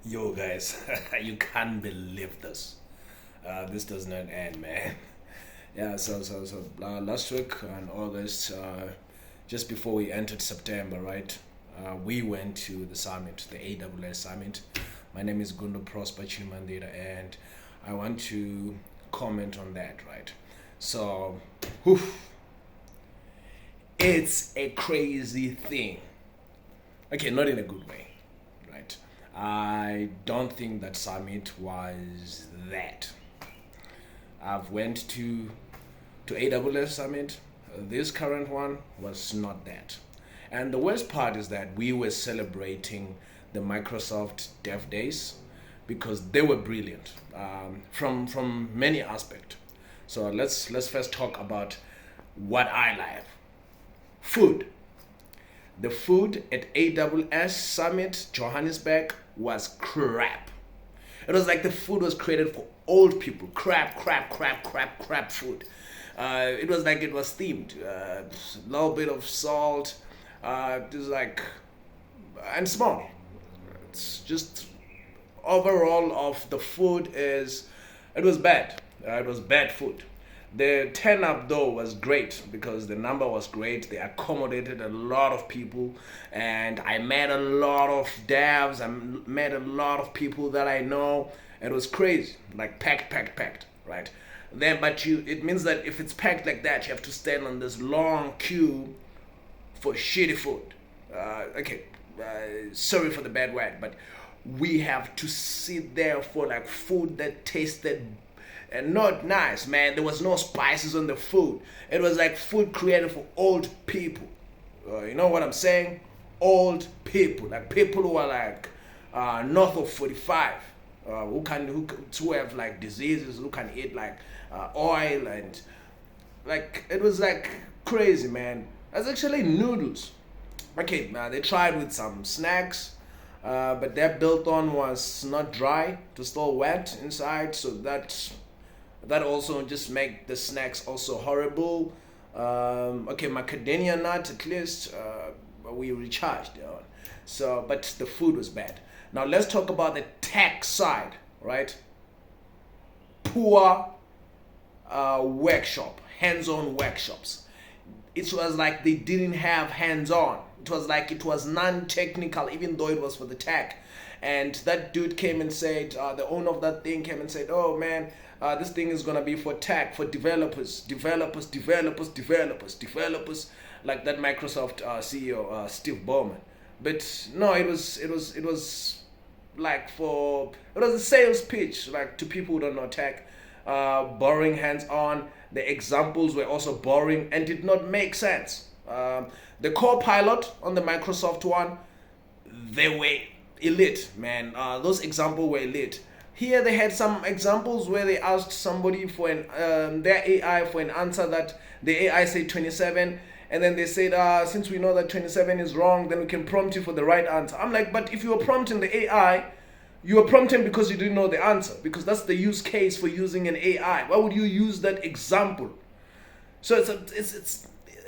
Yo, guys, you can't believe this. This does not end, man. Yeah, so last week in August, just before we entered September, right? We went to the summit, the AWS Summit. My name is Gundo Prosper Chimandira, and I want to comment on that, right? So, whew, it's a crazy thing. Okay, not in a good way, right? I don't think that summit was that. I've went to AWS Summit. This current one was not that. And the worst part is that we were celebrating the Microsoft Dev Days because they were brilliant from many aspects. So let's first talk about what I like. Food. The food at AWS Summit Johannesburg was crap. It was like the food was created for old people. Crap food. It was like it was themed. A little bit of salt. It was like, and small. It's just overall of the food is, it was bad. It was bad food. The turn up though was great because the number was great. They accommodated a lot of people, and I met a lot of devs. I met a lot of people that I know. It was crazy, like packed, right? Then, but it means that if it's packed like that, you have to stand on this long queue for shitty food. Sorry for the bad word, but we have to sit there for like food that tasted and not nice, man. There was no spices on the food. It was like food created for old people. You know what I'm saying? Old people, like people who are like north of 45, who have like diseases, who can eat like oil and like it was like crazy, man. That's actually noodles. Okay, they tried with some snacks, but their biltong was not dry; it was still wet inside, so that also just make the snacks also horrible. Okay, macadamia nut at least we recharged on. So, but the food was bad. Now let's talk about the tech side, right? Poor hands-on workshops. It was like they didn't have hands-on. It was like it was non-technical, even though it was for the tech. And that dude came and said, the owner of that thing came and said, "Oh man, this thing is gonna be for tech, for developers, like that Microsoft CEO Steve Ballmer." But no, it was like it was a sales pitch, like to people who don't know tech, boring hands-on. The examples were also boring and did not make sense. The Copilot on the Microsoft one, they were elite, man. Those examples were elite. Here they had some examples where they asked somebody for their AI for an answer that the AI said 27, and then they said, since we know that 27 is wrong, then we can prompt you for the right answer. I'm like, but if you were prompting the AI, you were prompting because you didn't know the answer, because that's the use case for using an AI. Why would you use that example? So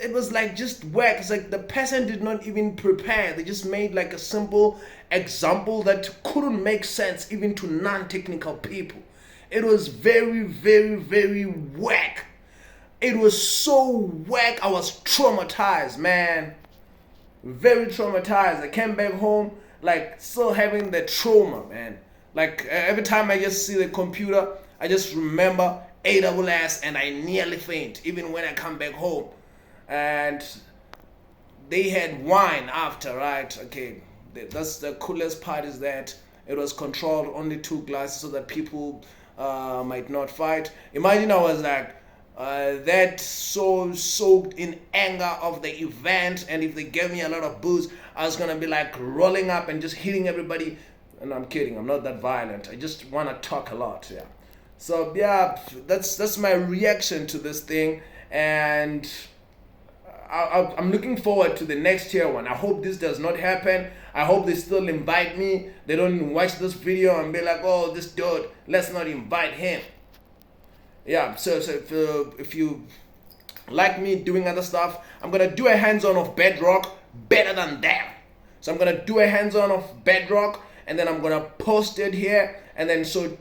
it was like just whack. It's like the person did not even prepare. They just made like a simple example that couldn't make sense even to non-technical people. It was very whack. It was so whack. I was traumatized, man. Very traumatized. I came back home like still having the trauma, man. Like every time I just see the computer, I just remember AWS and I nearly faint even when I come back home. And they had wine after, right? Okay, that's the coolest part, is that it was controlled, only 2 glasses, so that people might not fight. Imagine I was like that, so soaked in anger of the event, and if they gave me a lot of booze, I was gonna be like rolling up and just hitting everybody. And I'm kidding, I'm not that violent. I just wanna talk a lot, yeah. So yeah, that's my reaction to this thing, and I'm looking forward to the next year one. I hope this does not happen. I hope they still invite me. They don't even watch this video and be like, "Oh, this dude, let's not invite him." Yeah, so if you like me doing other stuff, I'm gonna do a hands-on of Bedrock better than them. So I'm gonna do a hands-on of Bedrock, and then I'm gonna post it here, and then so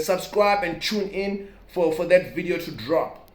subscribe and tune in for that video to drop.